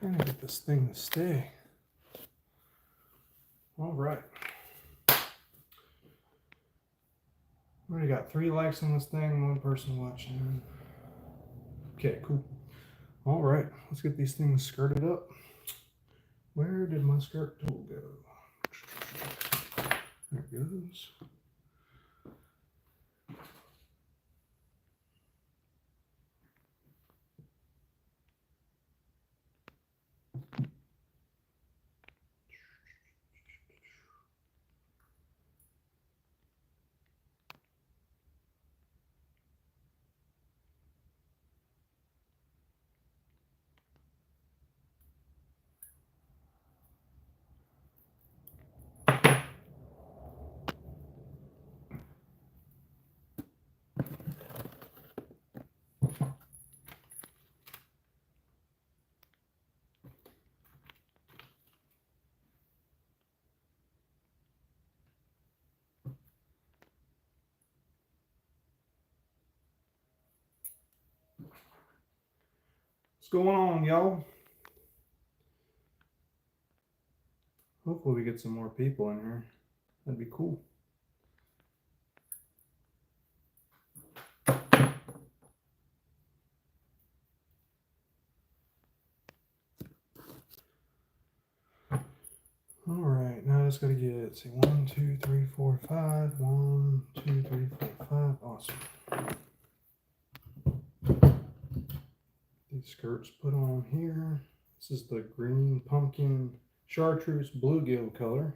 Trying to get this thing to stay. All right. Already got 3 likes on this thing, 1 person watching. Okay, cool. All right, let's get these things skirted up. Where did my skirt tool go? There it goes. What's going on, y'all? Hopefully we get some more people in here. That'd be cool. All right, now I just gotta get, see, 1, 2, 3, 4, 5. 1, 2, 3, 4, 5. Awesome. These skirts put on here. This is the green pumpkin chartreuse bluegill color.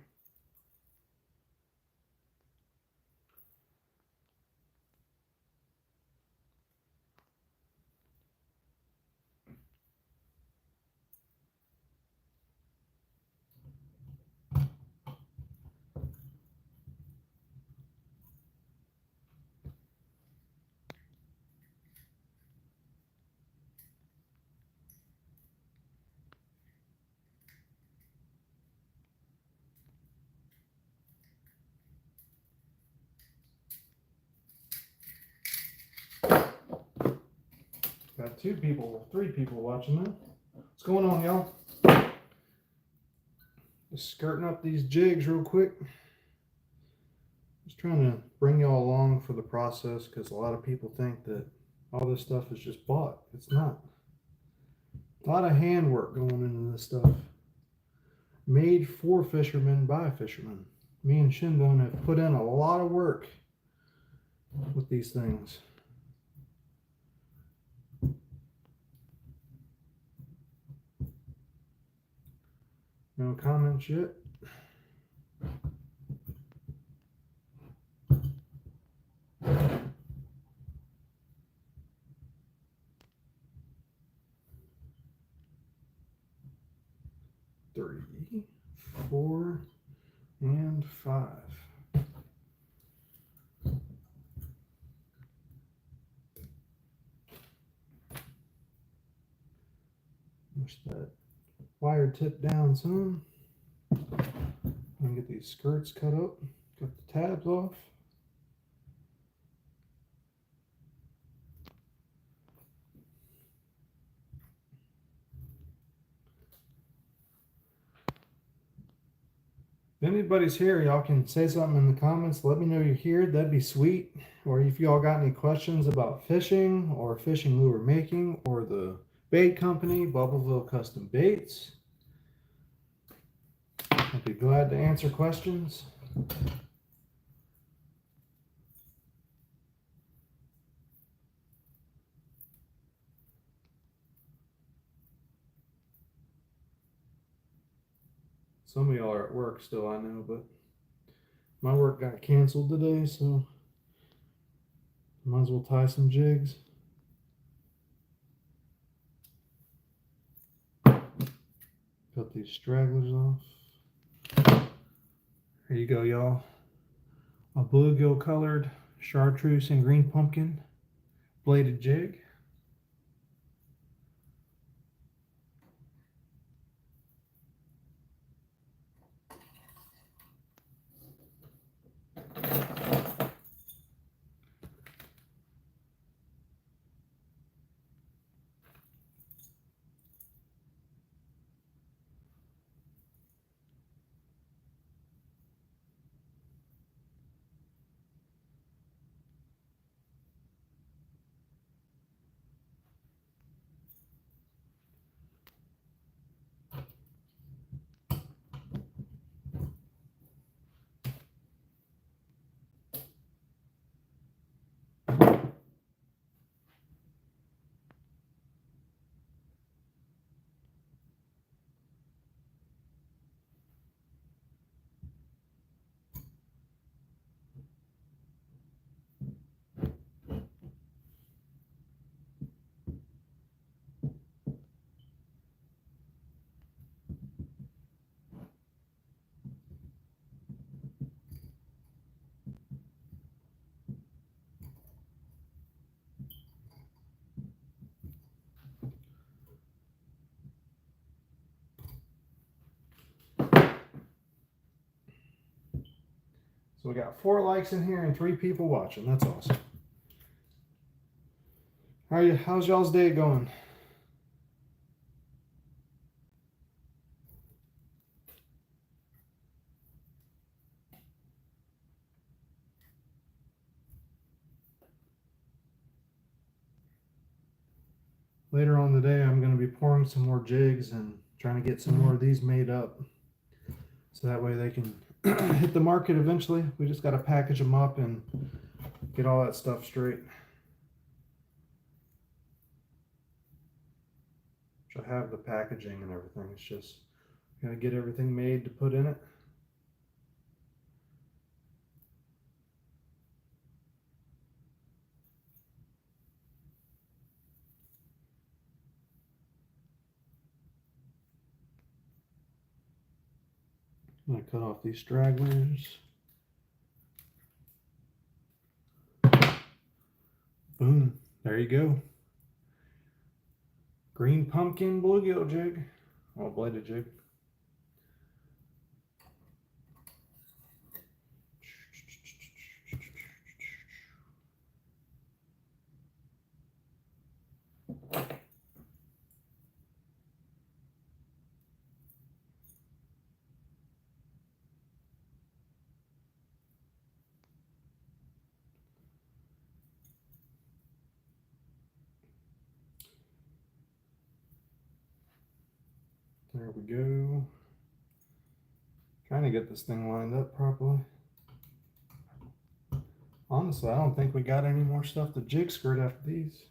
Got 2 people, 3 people watching that. What's going on, y'all? Just skirting up these jigs real quick. Just trying to bring y'all along for the process because a lot of people think that all this stuff is just bought. It's not. A lot of handwork going into this stuff. Made for fishermen by fishermen. Me and Shinbone have put in a lot of work with these things. No comments yet. Three, 4, and 5. Push that wire tip down some. And get these skirts cut up. Cut the tabs off. If anybody's here, y'all can say something in the comments. Let me know you're here. That'd be sweet. Or if y'all got any questions about fishing or fishing lure making or the bait company, Bubbaville Custom Baits, I'd be glad to answer questions. Some of y'all are at work still, I know, but my work got canceled today, so might as well tie some jigs. Cut these stragglers off. Here you go, y'all. A bluegill colored chartreuse and green pumpkin bladed jig. So we got 4 likes in here and 3 people watching. That's awesome. How's y'all's day going? Later on today, I'm going to be pouring some more jigs and trying to get some more of these made up. So that way they can hit the market eventually. We just got to package them up and get all that stuff straight. Which I have the packaging and everything. It's just got to get everything made to put in it. I'm going to cut off these stragglers. Boom. There you go. Green pumpkin bluegill jig. Or bladed jig. There we go. Trying to get this thing lined up properly. Honestly, I don't think we got any more stuff to jig skirt after these.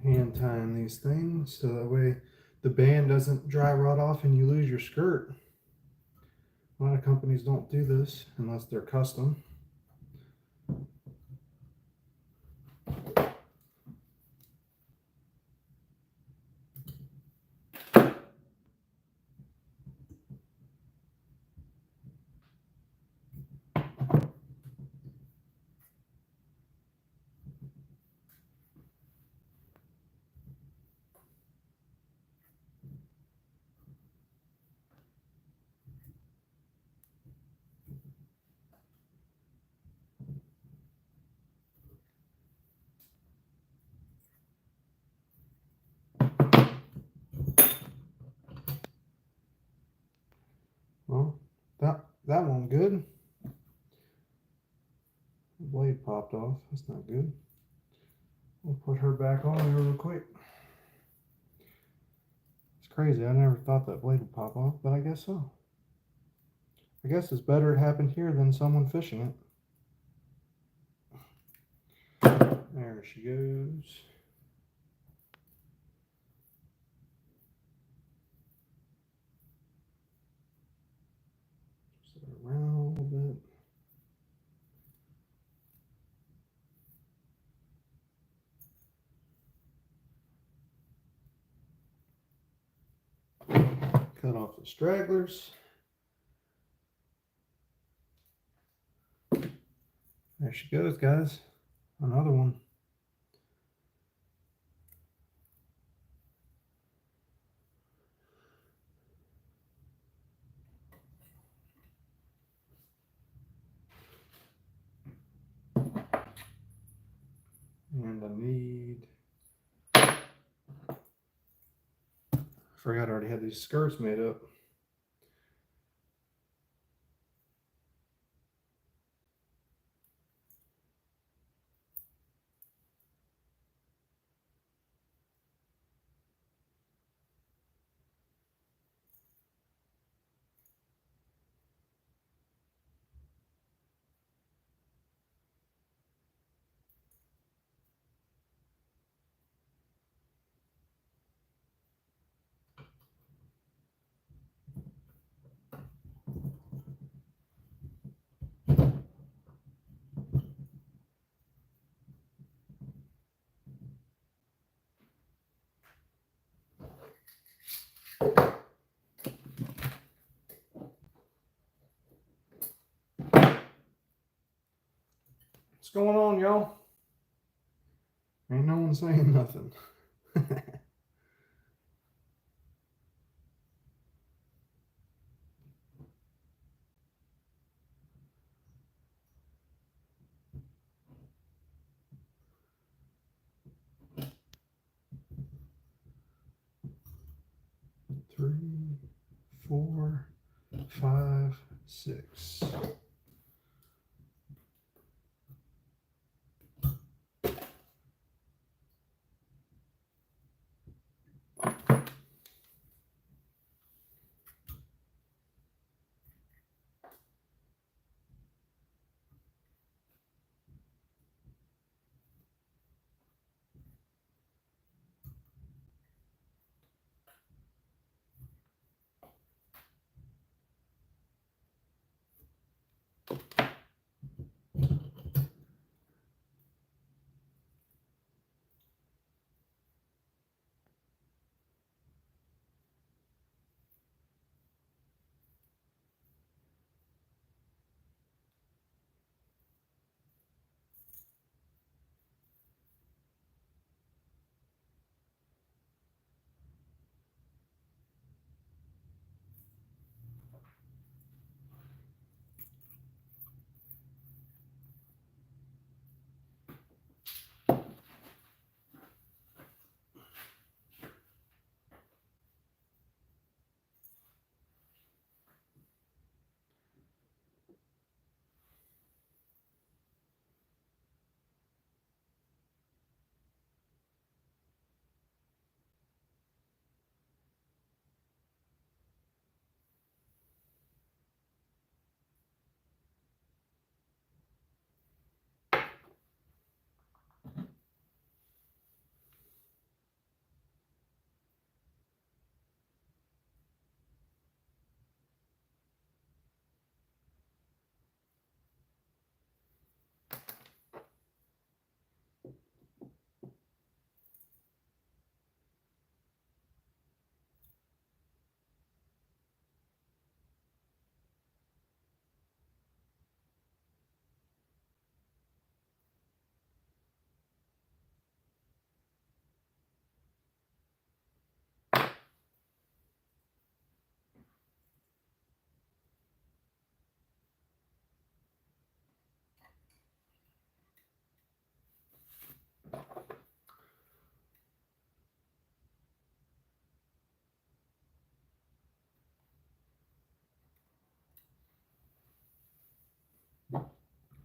Hand tying these things so that way the band doesn't dry rot off and you lose your skirt. A lot of companies don't do this unless they're custom. Well, that one good. The blade popped off. That's not good. We'll put her back on there real quick. It's crazy. I never thought that blade would pop off, but I guess so. I guess it's better it happened here than someone fishing it. There she goes. Set her around a little bit. Cut off the stragglers. There she goes, guys. Another one. And I need... forgot I already had these skirts made up. What's going on, y'all? Ain't no one saying nothing. Three, 4, 5, 6.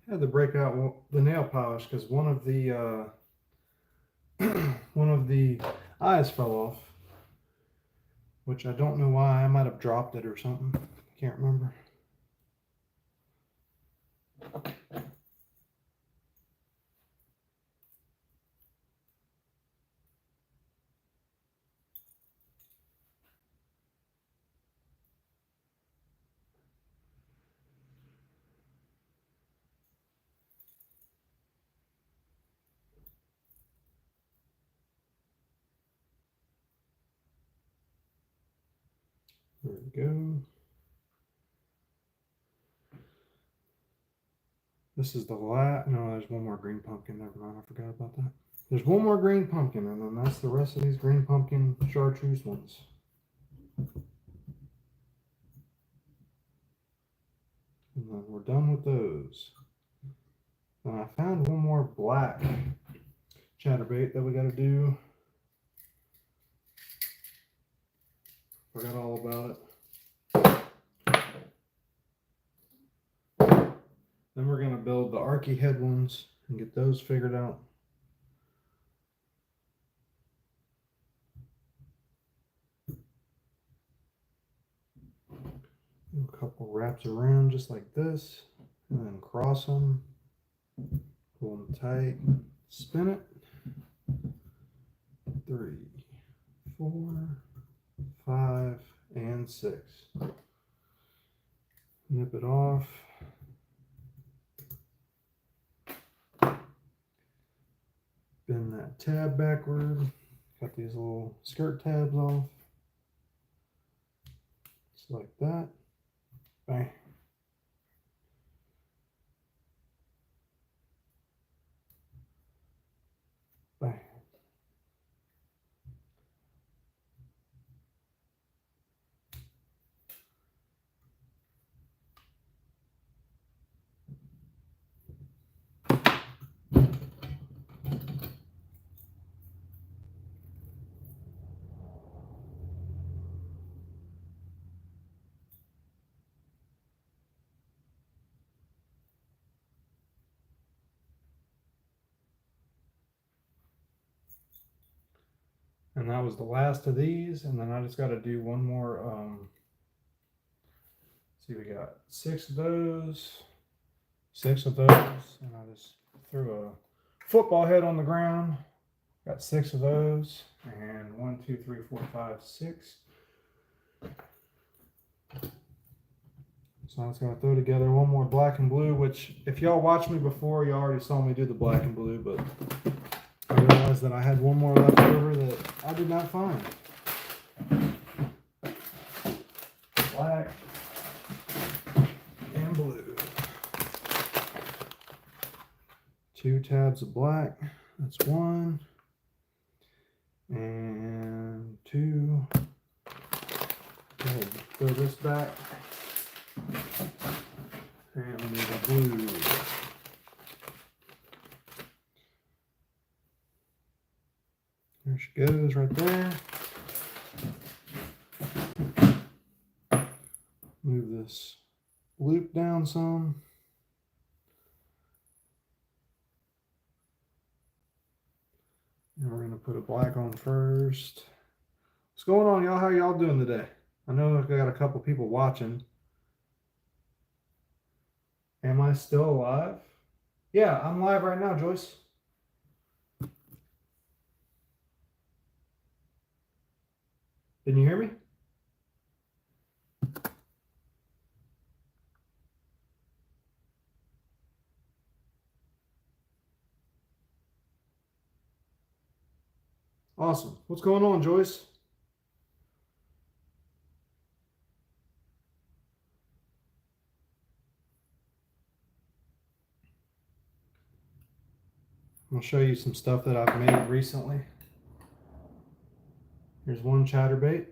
Had to break out the nail polish because one of the one of the eyes fell off, which I don't know why. I might have dropped it or something. Can't remember. There we go. This is the last. No, there's one more green pumpkin. Never mind. I forgot about that. There's one more green pumpkin, and then that's the rest of these green pumpkin chartreuse ones. And then we're done with those. Then I found one more black chatterbait that we got to do. Forgot all about it. Then we're going to build the Arky head ones and get those figured out. Do a couple wraps around just like this, and then cross them, pull them tight, spin it. 3, 4, 5, and 6. Nip it off. Bend that tab backward. Cut these little skirt tabs off. Just like that. Bang. And that was the last of these. And then I just got to do one more. See, we got 6 of those, 6 of those, and I just threw a football head on the ground. Got 6 of those, and 1, 2, 3, 4, 5, 6. So I'm just gonna throw together one more black and blue, which if y'all watched me before, you already saw me do the black and blue, but I realized that I had one more left over that I did not find. Black and blue. 2 tabs of black, that's 1. And 2. Go ahead, throw this back. And we need a blue. There she goes right there. Move this loop down some. And we're gonna put a black on first. What's going on, y'all? How y'all doing today? I know I got a couple people watching. Am I still alive? Yeah, I'm live right now, Joyce. Can you hear me? Awesome. What's going on, Joyce? I'll show you some stuff that I've made recently. Here's one chatterbait.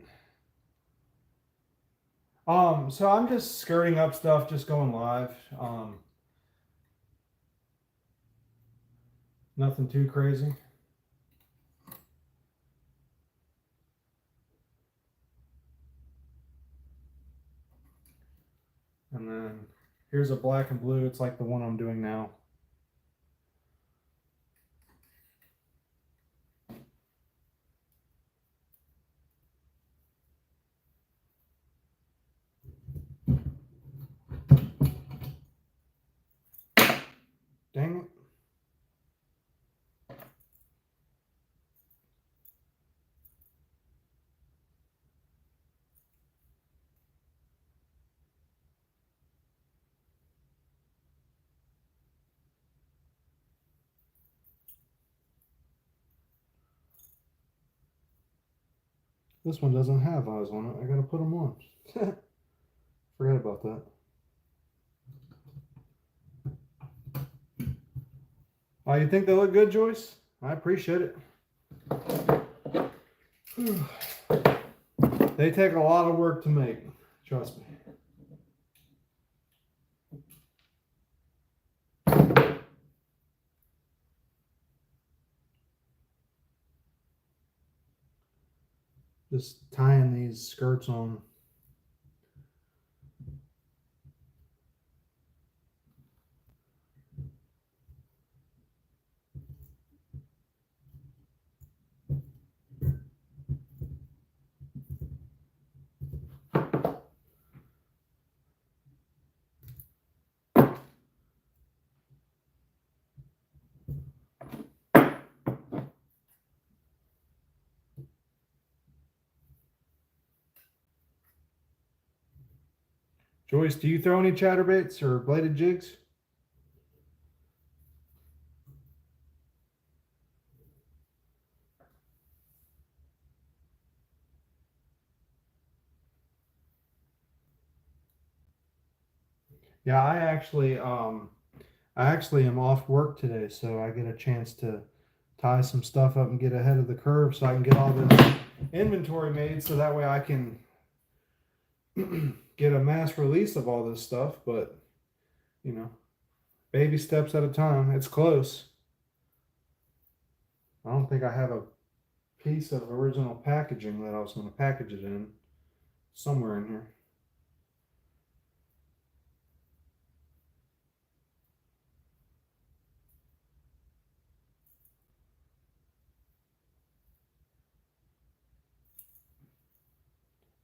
So I'm just skirting up stuff, just going live. Nothing too crazy. And then here's a black and blue. It's like the one I'm doing now. Dang it. This one doesn't have eyes on it. I gotta put them on. Forgot about that. Oh, you think they look good, Joyce? I appreciate it. They take a lot of work to make, trust me. Just tying these skirts on. Joyce, do you throw any chatterbaits or bladed jigs? Yeah, I actually am off work today, so I get a chance to tie some stuff up and get ahead of the curve so I can get all this inventory made so that way I can get a mass release of all this stuff. But you know, baby steps at a time. It's close. I don't think I have a piece of original packaging that I was going to package it in somewhere in here.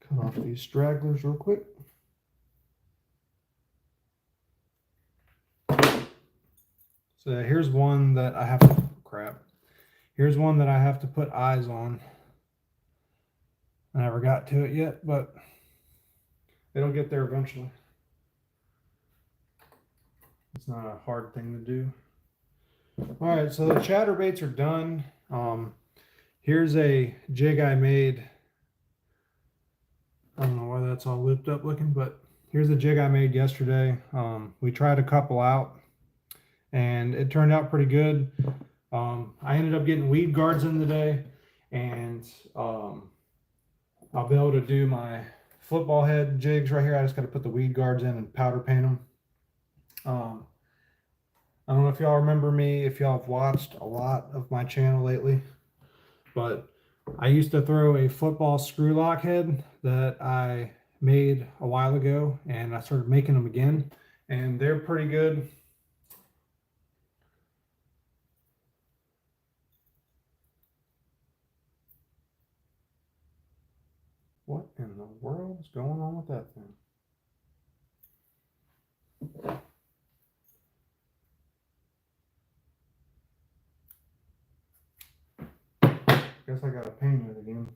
Cut off these stragglers real quick. So here's one that I have to, crap. Here's one that I have to put eyes on. I never got to it yet, but it'll get there eventually. It's not a hard thing to do. All right, so the chatterbaits are done. Here's a jig I made. I don't know why that's all looped up looking, but here's the jig I made yesterday. We tried a couple out and it turned out pretty good. I ended up getting weed guards in the day, and I'll be able to do my football head jigs right here. I just got to put the weed guards in and powder paint them. I don't know if y'all remember me, if y'all have watched a lot of my channel lately, but I used to throw a football screw lock head that I made a while ago, and I started making them again, and they're pretty good. What in the world is going on with that thing? Guess I gotta paint it again.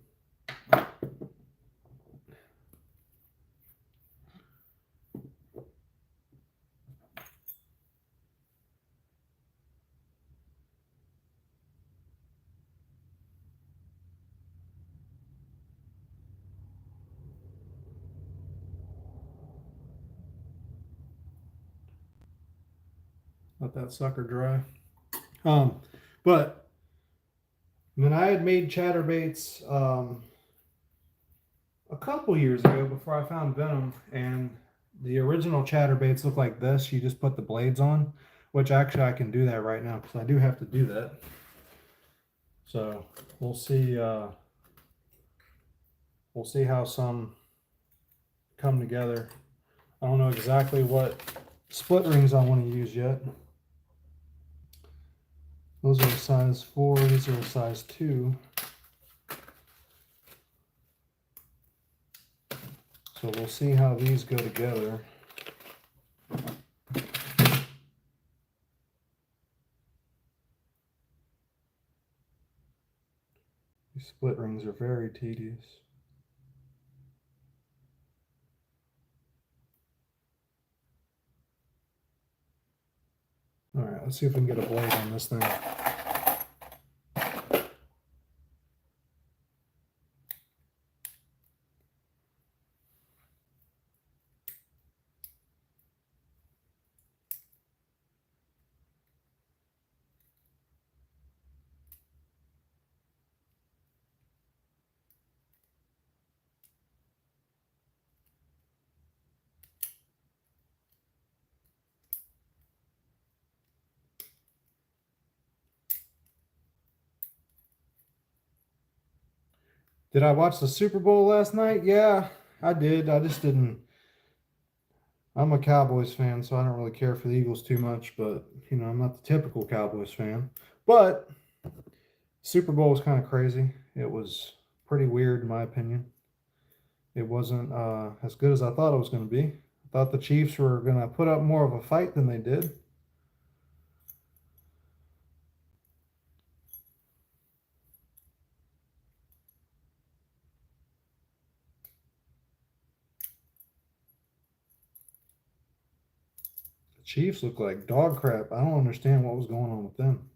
Let that sucker dry. But when I had made chatterbaits a couple years ago before I found Venom, and the original chatterbaits look like this. You just put the blades on, which actually I can do that right now because I do have to do that. So we'll see how some come together. I don't know exactly what split rings I want to use yet. Those are a size 4, these are a size 2. So we'll see how these go together. These split rings are very tedious. All right, let's see if we can get a blade on this thing. Did I watch the Super Bowl last night? Yeah, I did. I just didn't. I'm a Cowboys fan, so I don't really care for the Eagles too much, but, you know, I'm not the typical Cowboys fan. But Super Bowl was kind of crazy. It was pretty weird, in my opinion. It wasn't as good as I thought it was going to be. I thought the Chiefs were going to put up more of a fight than they did. Chiefs look like dog crap. I don't understand what was going on with them.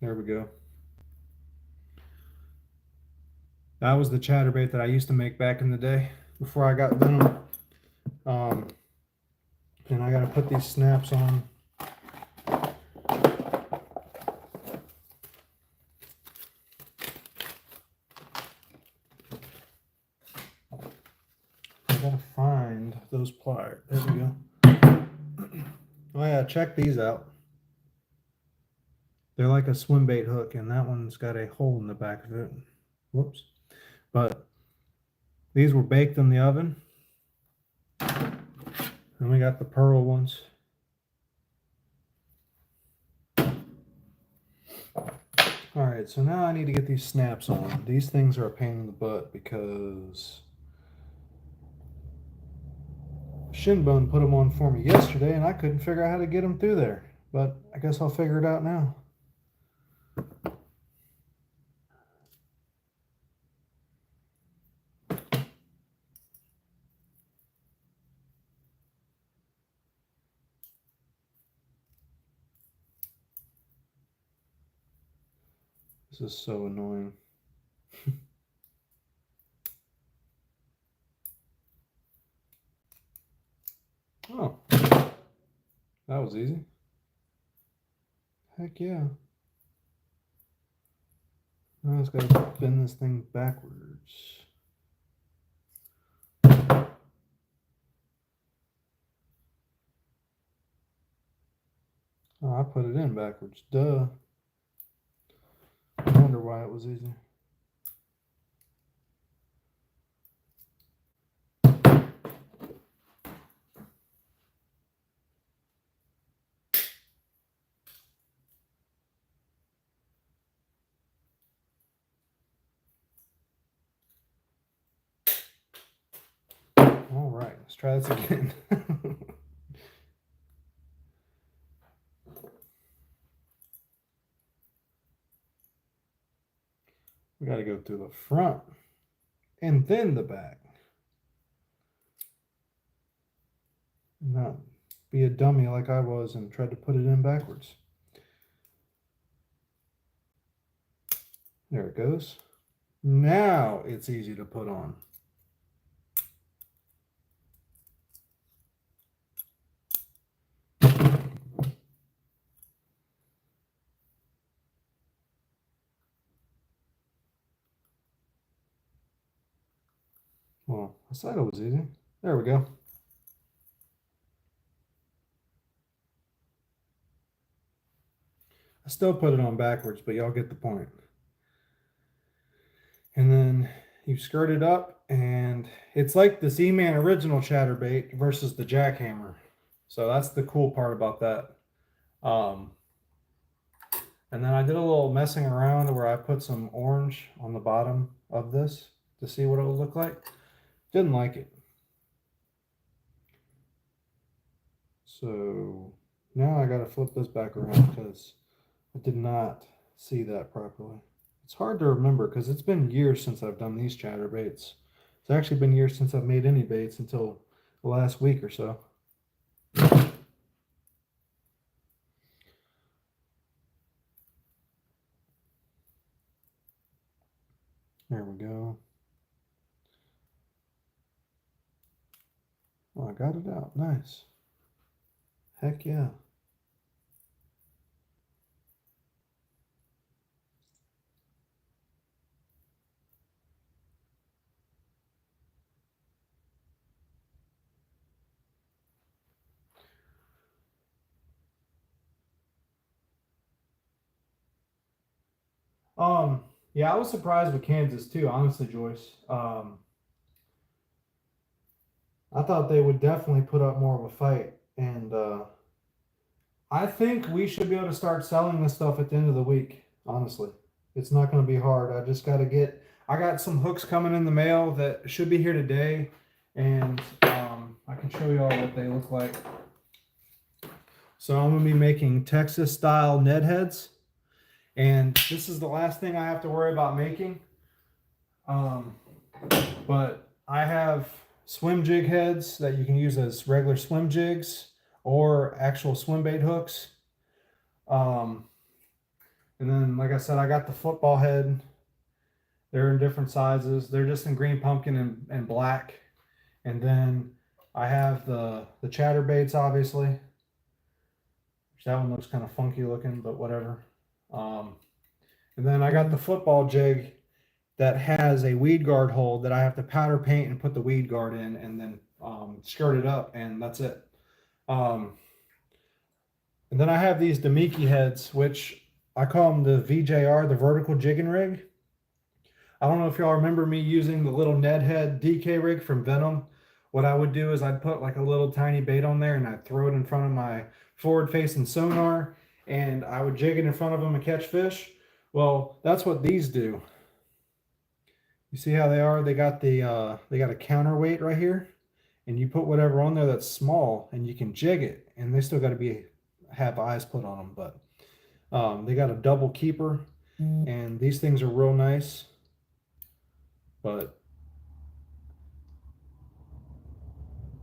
There we go. That was the chatterbait that I used to make back in the day before I got Venom. And I got to put these snaps on. I got to find those pliers. There we go. Oh yeah, check these out. They're like a swim bait hook, and that one's got a hole in the back of it. Whoops. But These were baked in the oven. And we got the pearl ones. All right, so now I need to get these snaps on. These things are a pain in the butt because Shinbone put them on for me yesterday and I couldn't figure out how to get them through there. But I guess I'll figure it out now. This is so annoying. Oh, that was easy. Heck yeah. Now I just gotta bend this thing backwards. Oh, I put it in backwards. Duh. I wonder why it was easy. All right, let's try this again. We got to go through the front and then the back. Not be a dummy like I was and tried to put it in backwards. There it goes. Now it's easy to put on. Well, I said it was easy. There we go. I still put it on backwards, but y'all get the point. And then you skirt it up, and it's like the Z-Man original chatterbait versus the jackhammer. So that's the cool part about that. And then I did a little messing around where I put some orange on the bottom of this to see what it would look like. Didn't like it. So now I got to flip this back around because I did not see that properly. It's hard to remember because it's been years since I've done these chatterbaits. It's actually been years since I've made any baits until the last week or so. There we go. Oh, I got it out. Nice. Heck yeah. Yeah, I was surprised with Kansas too, honestly, Joyce. I thought they would definitely put up more of a fight, and I think we should be able to start selling this stuff at the end of the week. Honestly, it's not going to be hard. I just got to get. I got some hooks coming in the mail that should be here today, and I can show you all what they look like. So I'm going to be making Texas style Ned heads. And this is the last thing I have to worry about making. But I have swim jig heads that you can use as regular swim jigs or actual swim bait hooks. And then, like I said, I got the football head. They're in different sizes. They're just in green pumpkin and black. And then I have the chatterbaits, obviously. That one looks kind of funky looking, but whatever. And then I got the football jig that has a weed guard hold that I have to powder paint and put the weed guard in and then skirt it up, and that's it. And then I have these Demiki heads, which I call them the VJR, the vertical jigging rig. I don't know if y'all remember me using the little Ned head DK rig from Venom. What I would do is I'd put like a little tiny bait on there and I'd throw it in front of my forward facing sonar and I would jig it in front of them and catch fish. Well, that's what these do. You see how they are? They got a counterweight right here, and you put whatever on there that's small and you can jig it, and they still got to have eyes put on them, but they got a double keeper, and these things are real nice. But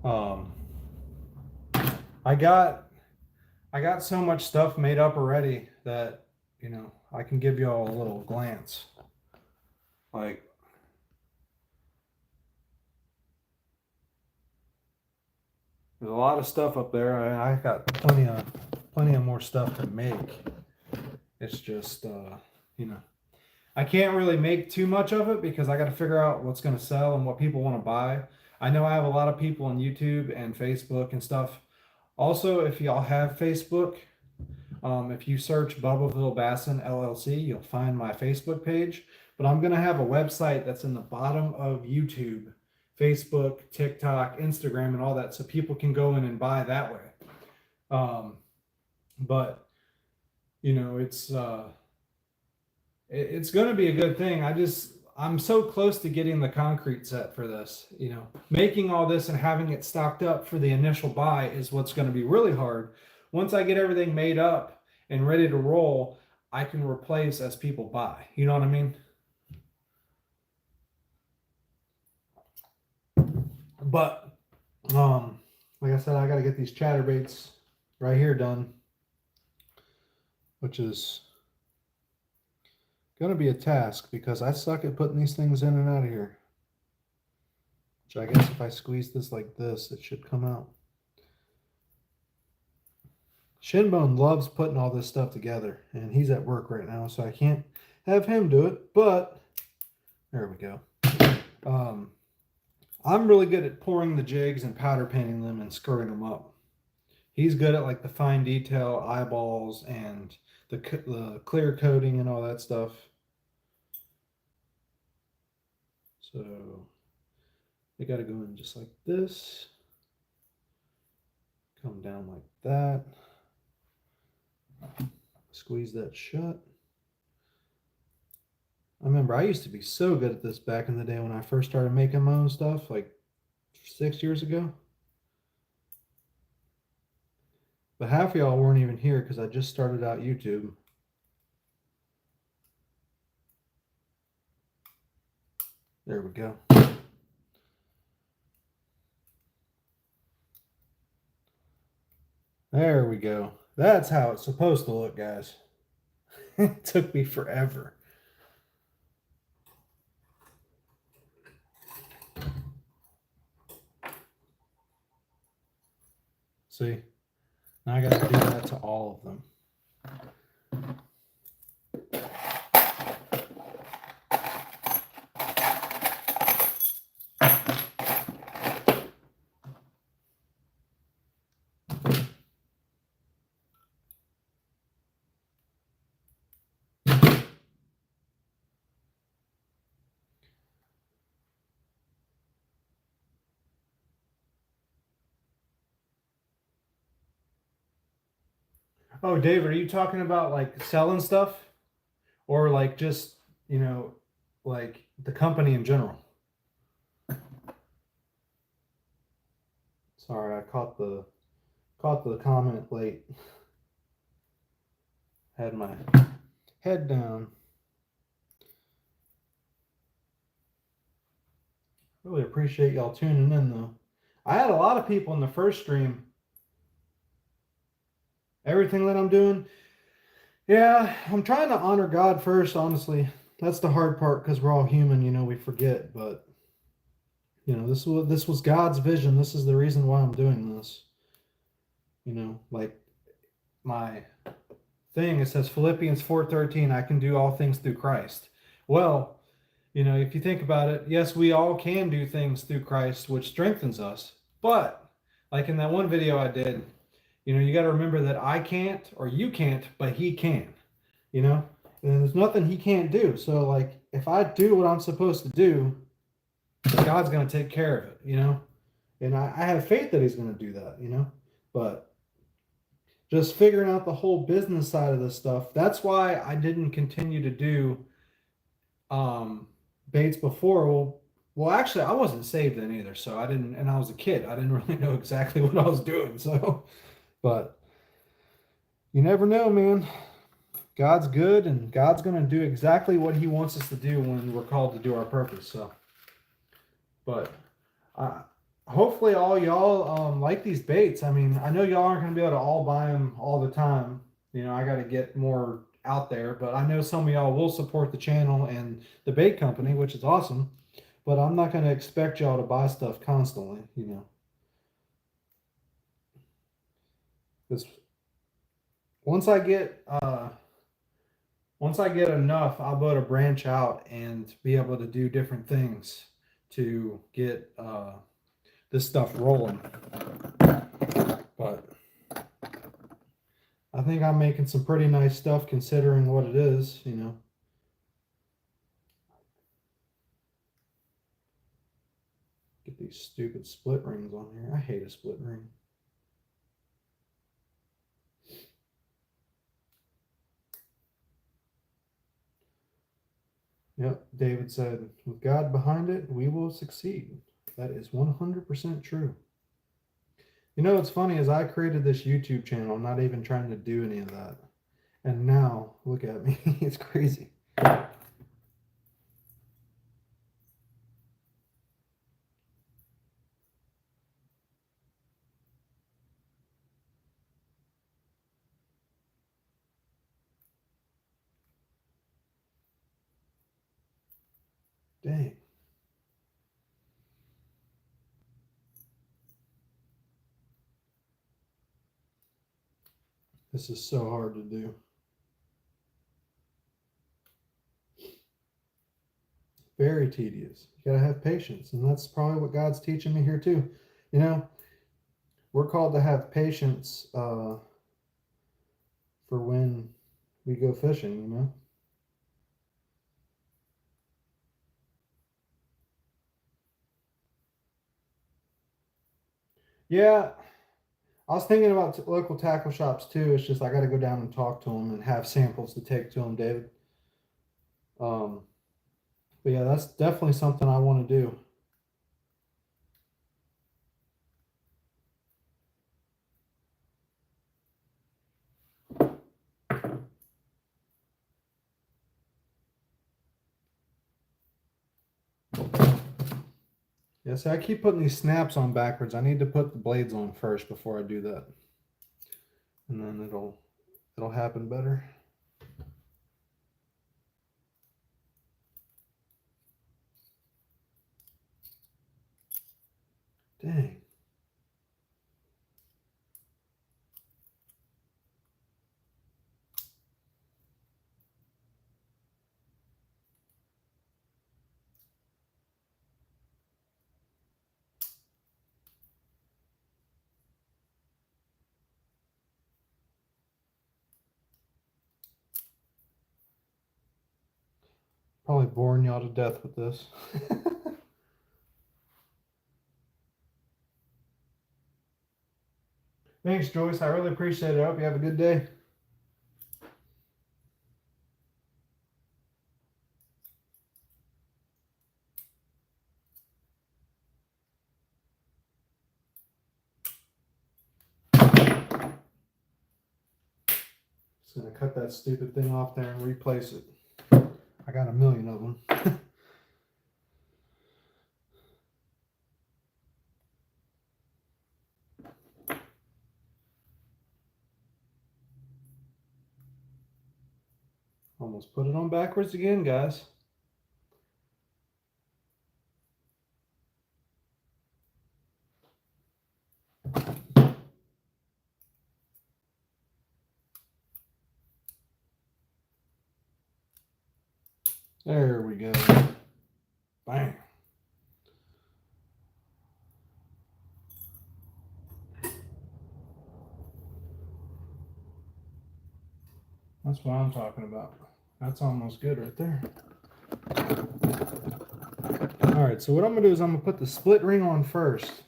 I got so much stuff made up already that, you know, I can give y'all a little glance. Like, there's a lot of stuff up there. I got plenty of more stuff to make. It's just, you know, I can't really make too much of it because I got to figure out what's going to sell and what people want to buy. I know I have a lot of people on YouTube and Facebook and stuff. Also, if y'all have Facebook, if you search Bubbaville Bassin LLC, you'll find my Facebook page. But I'm going to have a website that's in the bottom of YouTube, Facebook, TikTok, Instagram, and all that, so people can go in and buy that way. But, you know, it's going to be a good thing. I'm so close to getting the concrete set for this. You know, making all this and having it stocked up for the initial buy is what's going to be really hard. Once I get everything made up and ready to roll, I can replace as people buy. You know what I mean? But like I said, I got to get these chatterbaits right here done, which is going to be a task because I suck at putting these things in and out of here. Which I guess if I squeeze this like this, it should come out. Shinbone loves putting all this stuff together, and he's at work right now, so I can't have him do it, but there we go. I'm really good at pouring the jigs and powder painting them and screwing them up. He's good at like the fine detail, eyeballs, and the clear coating and all that stuff. So they got to go in just like this, come down like that, squeeze that shut. I remember I used to be so good at this back in the day when I first started making my own stuff, like 6 years ago. But half of y'all weren't even here because I just started out YouTube. There we go. There we go. That's how it's supposed to look, guys. It took me forever. See? Now I got to do that to all of them. Oh, David, are you talking about like selling stuff or like just, you know, like the company in general? Sorry, I caught the comment late. Had my head down. Really appreciate y'all tuning in though. I had a lot of people in the first stream. Everything that I'm doing, yeah, I'm trying to honor God first, honestly. That's the hard part because we're all human, you know, we forget. But, you know, this was God's vision. This is the reason why I'm doing this. You know, like my thing, it says Philippians 4:13, I can do all things through Christ. Well, you know, if you think about it, yes, we all can do things through Christ, which strengthens us. But, like in that one video I did, you know, you got to remember that I can't or you can't, but he can, you know, and there's nothing he can't do. So like if I do what I'm supposed to do, God's going to take care of it, you know? And I have faith that he's going to do that, you know? But just figuring out the whole business side of this stuff, that's why I didn't continue to do baits before. Well, actually, I wasn't saved then either, so I didn't, and I was a kid. I didn't really know exactly what I was doing, so, but you never know, man. God's good, and God's going to do exactly what he wants us to do when we're called to do our purpose, so. But hopefully all y'all like these baits. I mean, I know y'all aren't going to be able to all buy them all the time. You know, I got to get more out there, but I know some of y'all will support the channel and the bait company, which is awesome. But I'm not going to expect y'all to buy stuff constantly, you know. Because once I get enough, I'll be able to branch out and be able to do different things to get this stuff rolling. But I think I'm making some pretty nice stuff considering what it is, you know. Get these stupid split rings on here. I hate a split ring. Yep, David said, with God behind it, we will succeed. That is 100% true. You know what's funny is I created this YouTube channel, not even trying to do any of that. And now, look at me. It's crazy. Dang. This is so hard to do. Very tedious. You gotta have patience, and that's probably what God's teaching me here too. You know, we're called to have patience for when we go fishing, you know. Yeah, I was thinking about local tackle shops too. It's just I got to go down and talk to them and have samples to take to them, David. But yeah, that's definitely something I want to do. Yeah, see, I keep putting these snaps on backwards. I need to put the blades on first before I do that, and then it'll happen better. Dang. Probably boring y'all to death with this. Thanks, Joyce. I really appreciate it. I hope you have a good day. Just gonna cut that stupid thing off there and replace it. I got a million of them. Almost put it on backwards again, guys. There we go. Bang. That's what I'm talking about. That's almost good right there. All right, so what I'm gonna do is I'm gonna put the split ring on first,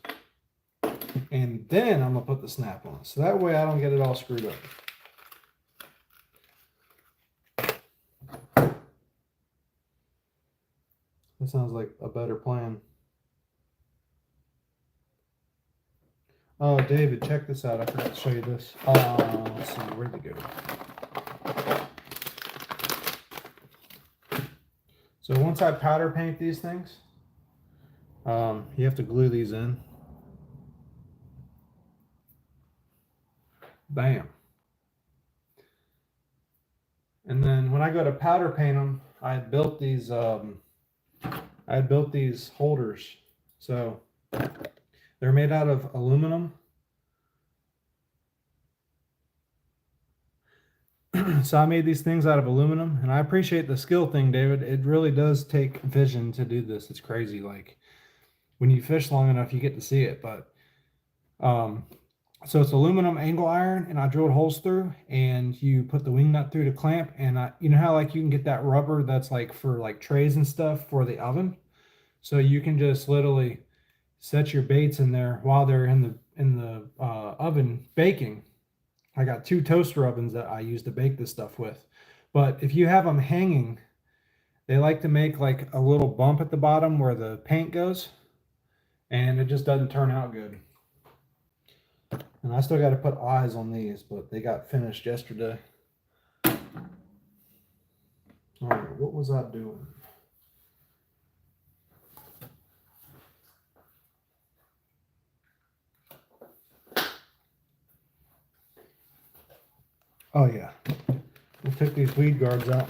and then I'm gonna put the snap on. So that way I don't get it all screwed up. That sounds like a better plan. Oh, David, check this out. I forgot to show you this. Let's see, where'd it go? So once I powder paint these things, you have to glue these in. Bam. And then when I go to powder paint them, I had built these holders. So they're made out of aluminum. So I made these things out of aluminum, and I appreciate the skill thing, David. It really does take vision to do this. It's crazy. Like when you fish long enough, you get to see it. But so it's aluminum angle iron, and I drilled holes through, and you put the wing nut through to clamp. And you know how like you can get that rubber that's like for like trays and stuff for the oven. So you can just literally set your baits in there while they're in the oven baking. I got 2 toaster ovens that I use to bake this stuff with. But if you have them hanging, they like to make like a little bump at the bottom where the paint goes, and it just doesn't turn out good. And I still got to put eyes on these, but they got finished yesterday. All right, what was I doing? Oh yeah, we'll take these weed guards out.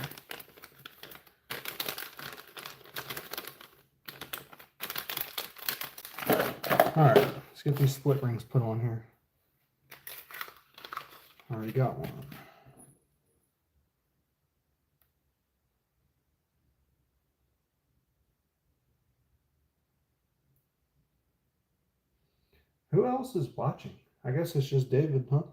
All right, let's get these split rings put on here. Already got one. Who else is watching? I guess it's just David, huh?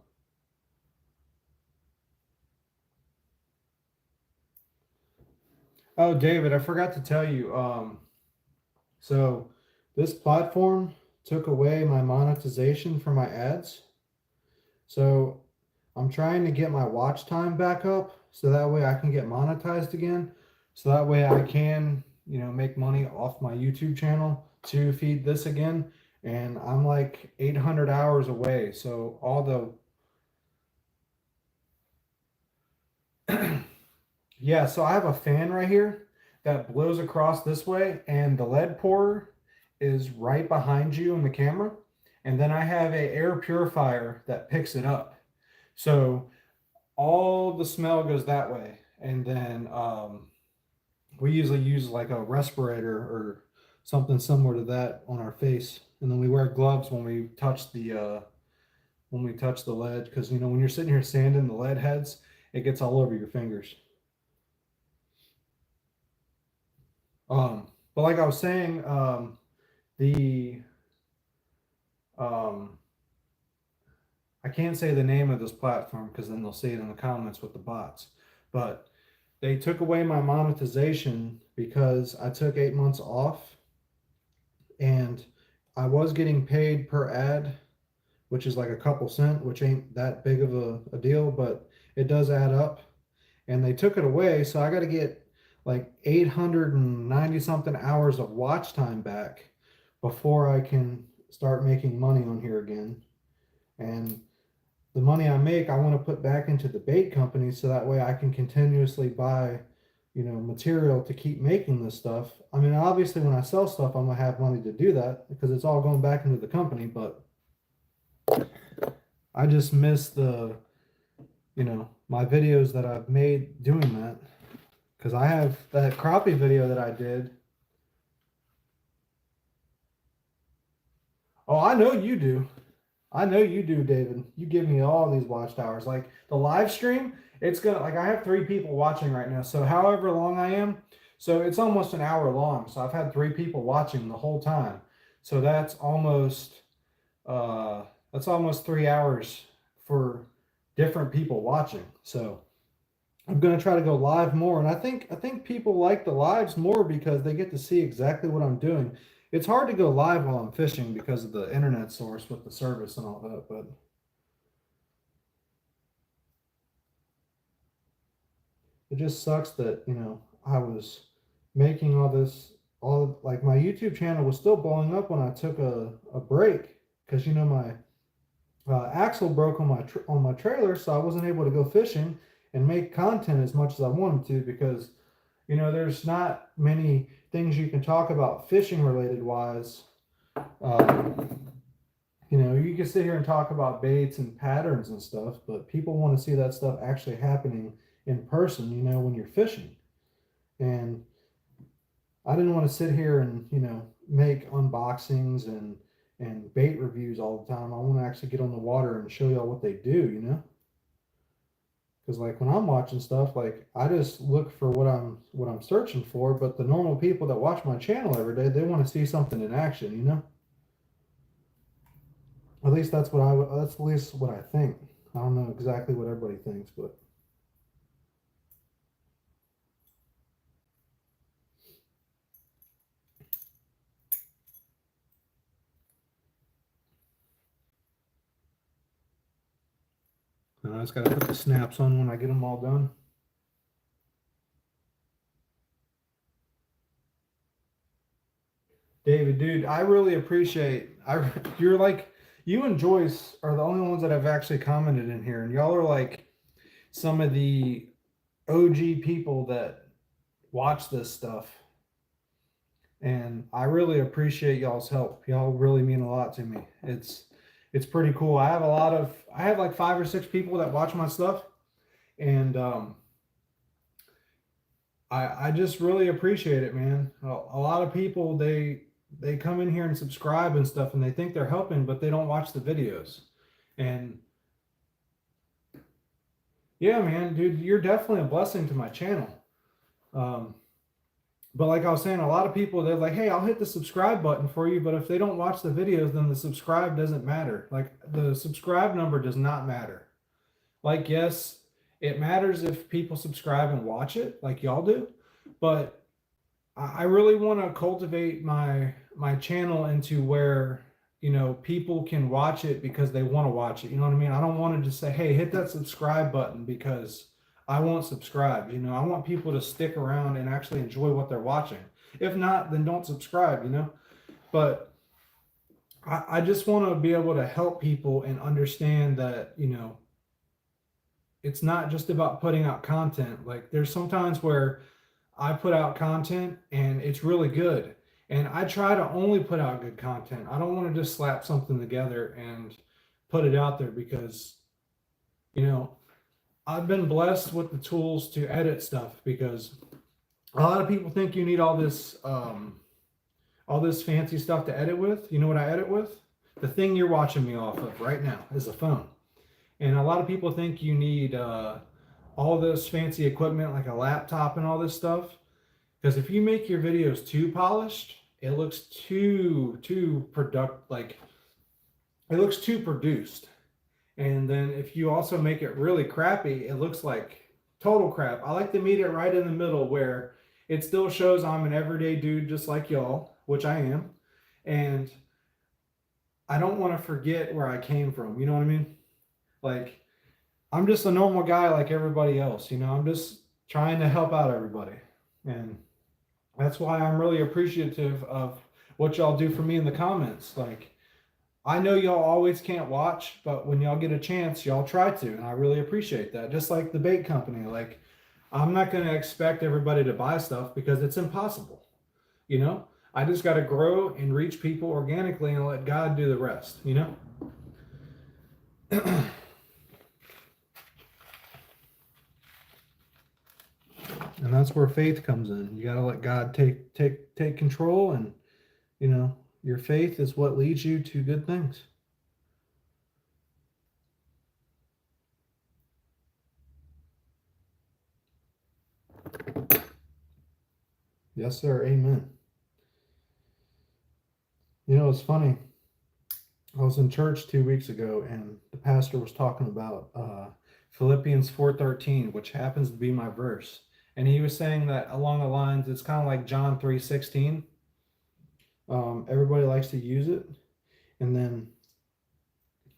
Oh, David, I forgot to tell you. So this platform took away my monetization for my ads. So I'm trying to get my watch time back up so that way I can get monetized again. So that way I can, you know, make money off my YouTube channel to feed this again. And I'm like 800 hours away. So all the yeah, so I have a fan right here that blows across this way, and the lead pourer is right behind you in the camera. And then I have a air purifier that picks it up. So all the smell goes that way. And then we usually use like a respirator or something similar to that on our face. And then we wear gloves when we touch the lead, because you know when you're sitting here sanding the lead heads, it gets all over your fingers. But like I was saying, I can't say the name of this platform because then they'll see it in the comments with the bots. But they took away my monetization because I took 8 months off, and I was getting paid per ad, which is like a couple cents, which ain't that big of a deal, but it does add up. And they took it away, so I got to get like 890 something hours of watch time back before I can start making money on here again. And the money I make, I want to put back into the bait company so that way I can continuously buy, you know, material to keep making this stuff. I mean, obviously when I sell stuff, I'm gonna have money to do that because it's all going back into the company, but I just miss the, you know, my videos that I've made doing that. Because I have that crappie video that I did. Oh, I know you do. I know you do, David. You give me all these watch hours. Like the live stream, it's gonna, like I have 3 people watching right now. So however long I am, so it's almost an hour long. So I've had 3 people watching the whole time. So that's almost 3 hours for different people watching. So I'm going to try to go live more. And I think people like the lives more because they get to see exactly what I'm doing. It's hard to go live while I'm fishing because of the internet source with the service and all that, but it just sucks that, I was making all this, all like my YouTube channel was still blowing up when I took a break because, my axle broke on my trailer, so I wasn't able to go fishing and make content as much as I wanted to because, there's not many things you can talk about fishing related wise. You can sit here and talk about baits and patterns and stuff, but people want to see that stuff actually happening in person, when you're fishing. And I didn't want to sit here and, make unboxings and bait reviews all the time. I want to actually get on the water and show y'all what they do. Because like when I'm watching stuff, like I just look for what I'm searching for, but the normal people that watch my channel every day, they want to see something in action. At least that's at least what I think. I don't know exactly what everybody thinks, but I just gotta put the snaps on when I get them all done. David, dude, I really appreciate. You're like you and Joyce are the only ones that have actually commented in here, and y'all are like some of the OG people that watch this stuff. And I really appreciate y'all's help. Y'all really mean a lot to me. It's pretty cool. I have like 5 or 6 people that watch my stuff, and I just really appreciate it, man. A lot of people they come in here and subscribe and stuff, and they think they're helping, but they don't watch the videos. And yeah, man, dude, you're definitely a blessing to my channel. But like I was saying, a lot of people, they're like, hey, I'll hit the subscribe button for you, but if they don't watch the videos, then the subscribe doesn't matter. Like the subscribe number does not matter. Like, yes, it matters if people subscribe and watch it like y'all do, but I really want to cultivate my channel into where, people can watch it because they want to watch it. You know what I mean? I don't want to just say, hey, hit that subscribe button because I won't subscribe. I want people to stick around and actually enjoy what they're watching. If not, then don't subscribe, But I just want to be able to help people and understand that, it's not just about putting out content. Like there's sometimes where I put out content and it's really good. And I try to only put out good content. I don't want to just slap something together and put it out there because, I've been blessed with the tools to edit stuff because a lot of people think you need all this fancy stuff to edit with. You know what I edit with? The thing you're watching me off of right now is a phone. And a lot of people think you need all this fancy equipment like a laptop and all this stuff. Because if you make your videos too polished, it looks too it looks too produced. And then if you also make it really crappy, it looks like total crap. I like to meet it right in the middle where it still shows I'm an everyday dude just like y'all, which I am. And I don't want to forget where I came from. You know what I mean? Like, I'm just a normal guy like everybody else. I'm just trying to help out everybody. And that's why I'm really appreciative of what y'all do for me in the comments. Like, I know y'all always can't watch, but when y'all get a chance, y'all try to. And I really appreciate that. Just like the bait company. Like, I'm not going to expect everybody to buy stuff because it's impossible. I just got to grow and reach people organically and let God do the rest, And that's where faith comes in. You got to let God take control, and your faith is what leads you to good things. Yes, sir. Amen. It's funny. I was in church 2 weeks ago, and the pastor was talking about Philippians 4:13, which happens to be my verse. And he was saying that along the lines, it's kind of like John 3:16. Everybody likes to use it. And then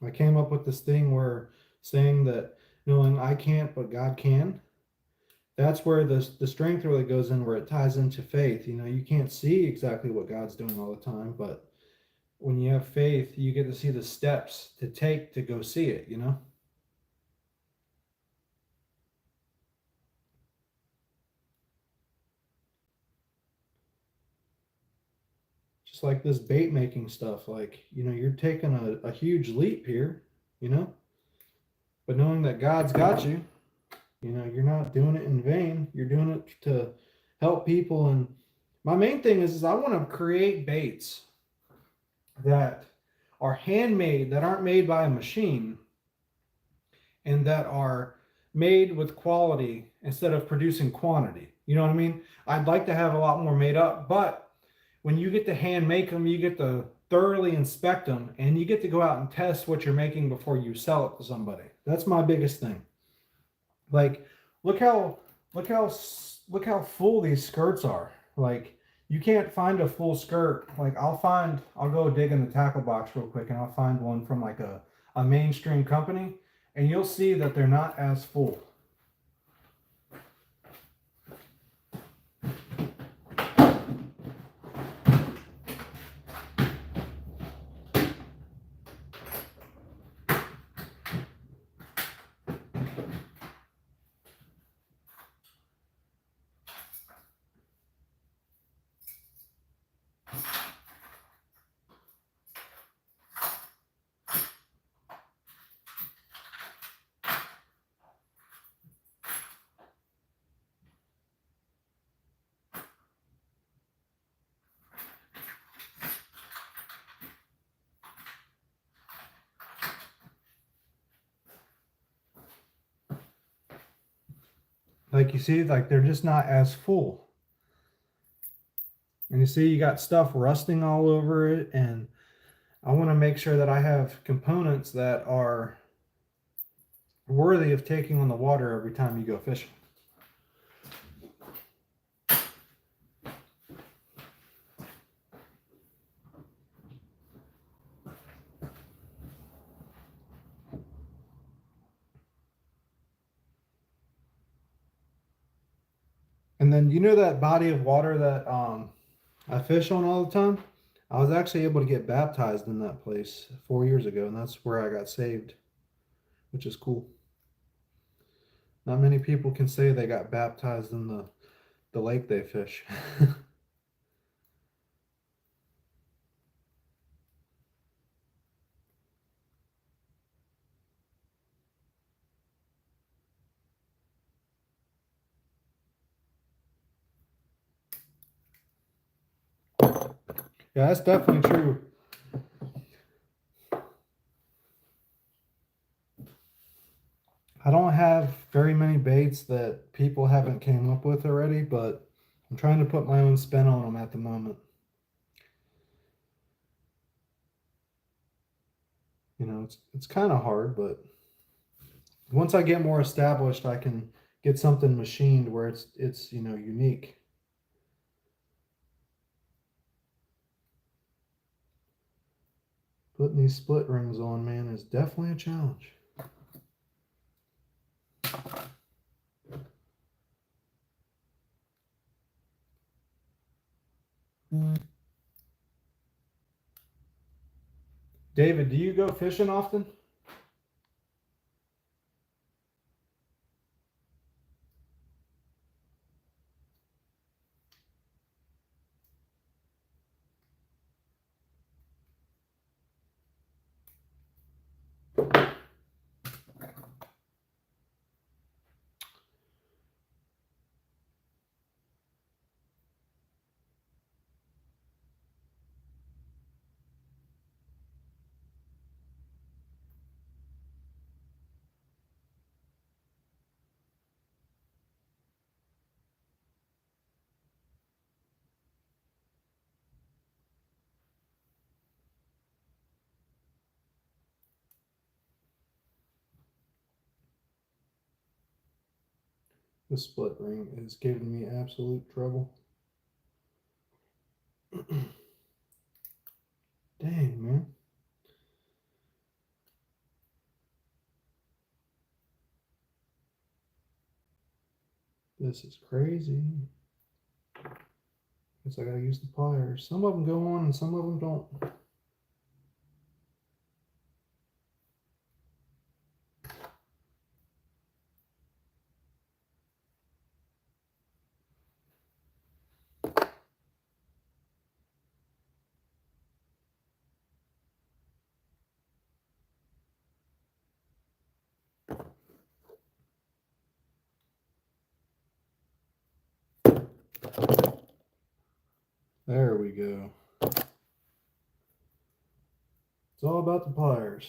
I came up with this thing where saying that knowing I can't, but God can. That's where the strength really goes in, where it ties into faith. You know, you can't see exactly what God's doing all the time, but when you have faith, you get to see the steps to take to go see it, you know? Just like this bait making stuff, like, you know, you're taking a huge leap here, you know? But knowing that God's got you, you know, you're not doing it in vain. You're doing it to help people. And my main thing is I want to create baits that are handmade, that aren't made by a machine, and that are made with quality instead of producing quantity. You know what I mean? I'd like to have a lot more made up, but when you get to hand make them, you get to thoroughly inspect them, and you get to go out and test what you're making before you sell it to somebody. That's my biggest thing. Like, look how full these skirts are. Like, you can't find a full skirt. Like, I'll go dig in the tackle box real quick, and I'll find one from like a mainstream company, and you'll see that they're not as full. Like, you see, like, they're just not as full. And you see, you got stuff rusting all over it, and I want to make sure that I have components that are worthy of taking on the water every time you go fishing. And then, you know, that body of water that I fish on all the time? I was actually able to get baptized in that place 4 years ago, and that's where I got saved, which is cool. Not many people can say they got baptized in the lake they fish. Yeah, that's definitely true. I don't have very many baits that people haven't came up with already, but I'm trying to put my own spin on them at the moment. You know, it's kind of hard, but once I get more established, I can get something machined where it's you know, unique. Putting these split rings on, man, is definitely a challenge. David, do you go fishing often? This split ring is giving me absolute trouble. Dang, man. This is crazy. Guess I gotta use the pliers. Some of them go on and some of them don't. There we go. It's all about the pliers.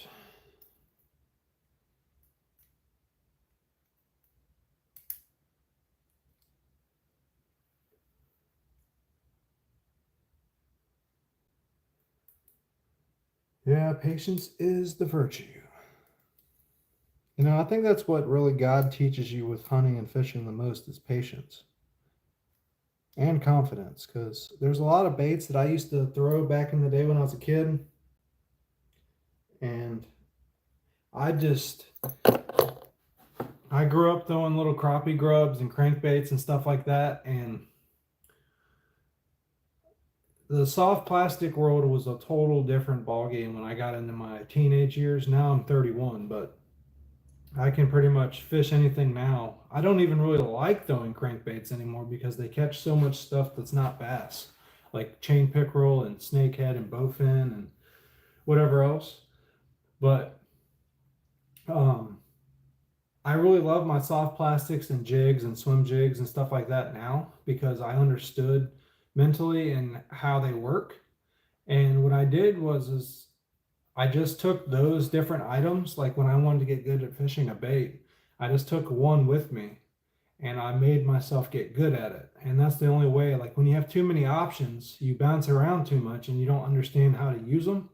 Yeah, patience is the virtue. You know, I think that's what really God teaches you with hunting and fishing the most is patience and confidence. Because there's a lot of baits that I used to throw back in the day when I was a kid. And I grew up throwing little crappie grubs and crankbaits and stuff like that. And the soft plastic world was a total different ballgame when I got into my teenage years. Now I'm 31, but I can pretty much fish anything now. I don't even really like throwing crankbaits anymore because they catch so much stuff that's not bass, like chain pickerel and snakehead and bowfin and whatever else. But I really love my soft plastics and jigs and swim jigs and stuff like that now because I understood mentally and how they work. And what I did was I just took those different items. Like when I wanted to get good at fishing a bait, I just took one with me and I made myself get good at it. And that's the only way. Like when you have too many options, you bounce around too much and you don't understand how to use them.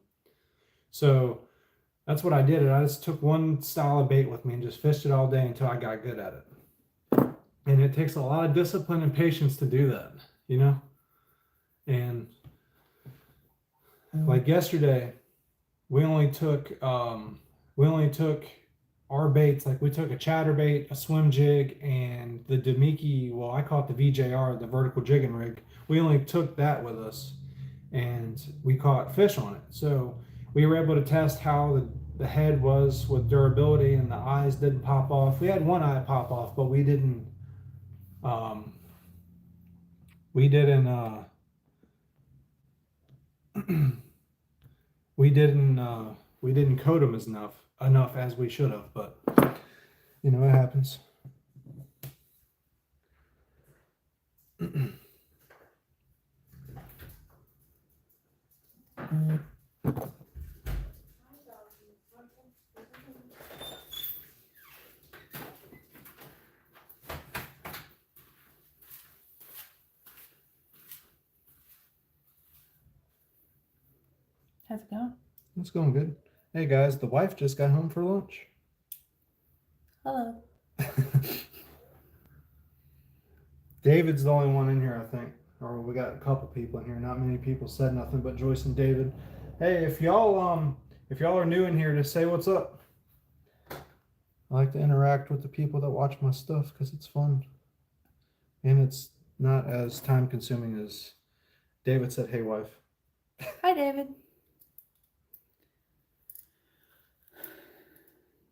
So that's what I did. I just took one style of bait with me and just fished it all day until I got good at it. And it takes a lot of discipline and patience to do that, you know? And like yesterday, we only took our baits. Like we took a chatterbait, a swim jig, and the Demiki, well, I call it the VJR, the vertical jigging rig. We only took that with us and we caught fish on it. So we were able to test how the head was with durability and the eyes didn't pop off. We had one eye pop off, but we didn't we didn't coat them as enough as we should have, but you know, it happens. How's it going? It's going good. Hey guys, the wife just got home for lunch. Hello. David's the only one in here, I think. Or we got a couple people in here. Not many people said nothing but Joyce and David. Hey, if y'all are new in here, just say what's up. I like to interact with the people that watch my stuff because it's fun. And it's not as time consuming as David said, hey wife. Hi, David.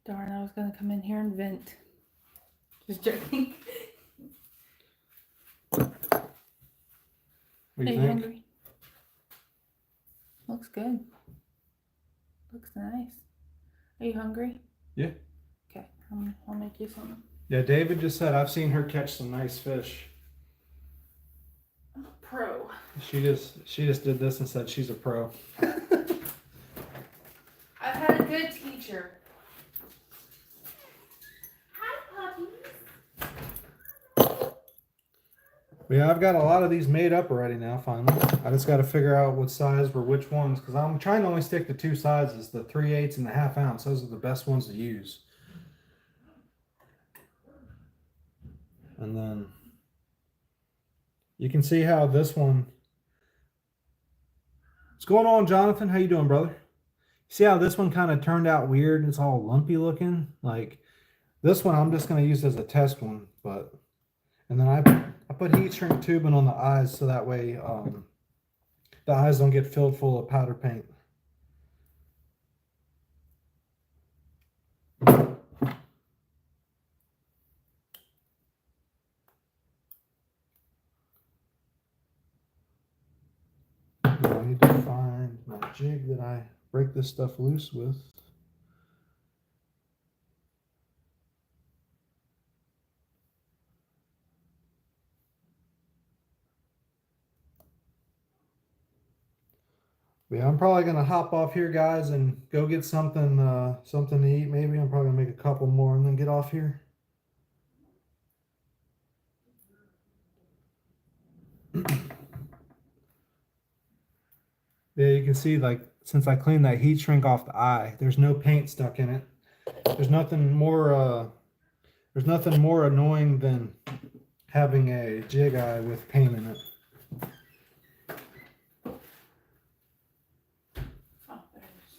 Darn, I was going to come in here and vent. Just joking. What do you think? Hungry? Looks good. Looks nice. Are you hungry? Yeah. Okay, I'll make you something. Yeah, David just said I've seen her catch some nice fish. Pro. She just did this and said she's a pro. I've had a good teacher. Hi, puppies. Yeah, I've got a lot of these made up already now, finally. I just got to figure out what size for which ones, because I'm trying to only stick to two sizes, the 3/8 and the 1/2 ounce. Those are the best ones to use. And then you can see how this one. What's going on, Jonathan? How you doing, brother? See how this one kind of turned out weird? It's all lumpy looking. Like this one, I'm just going to use as a test one. But and then I put heat shrink tubing on the eyes so that way the eyes don't get filled full of powder paint. Now I need to find my jig that I break this stuff loose with. Yeah, I'm probably gonna hop off here, guys, and go get something something to eat. Maybe I'm probably gonna make a couple more and then get off here. Yeah, you can see, like, since I cleaned that heat shrink off the eye, there's no paint stuck in it. There's nothing more annoying than having a jig eye with paint in it. Oh, there it is.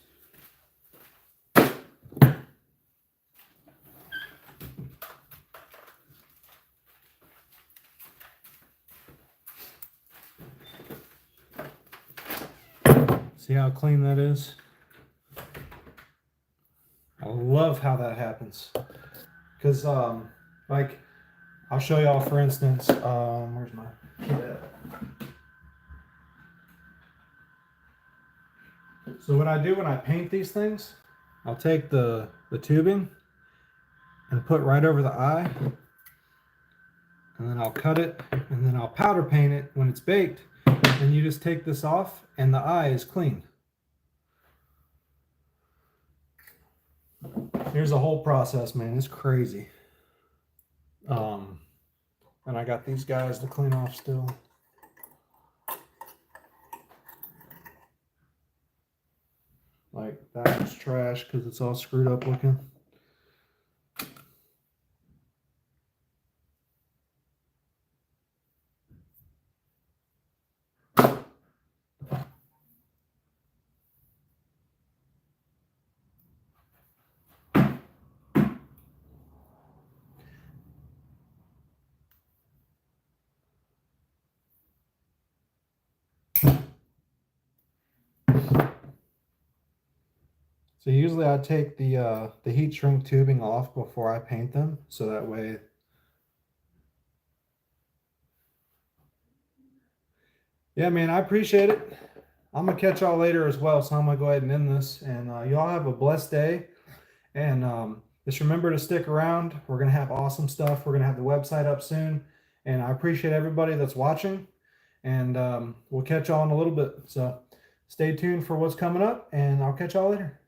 See how clean that is? I love how that happens. Because, like, I'll show y'all, for instance, where's my kit at? So what I do when I paint these things, I'll take the tubing and put right over the eye, and then I'll cut it, and then I'll powder paint it when it's baked, and you just take this off, and the eye is clean. Here's the whole process, man. It's crazy. And I got these guys to clean off still. Like, that was trash because it's all screwed up looking. So usually I take the heat shrink tubing off before I paint them, so that way. Yeah, man, I appreciate it. I'm gonna catch y'all later as well, so I'm gonna go ahead and end this. And y'all have a blessed day. And just remember to stick around. We're gonna have awesome stuff. We're gonna have the website up soon. And I appreciate everybody that's watching. And we'll catch y'all in a little bit. So stay tuned for what's coming up, and I'll catch y'all later.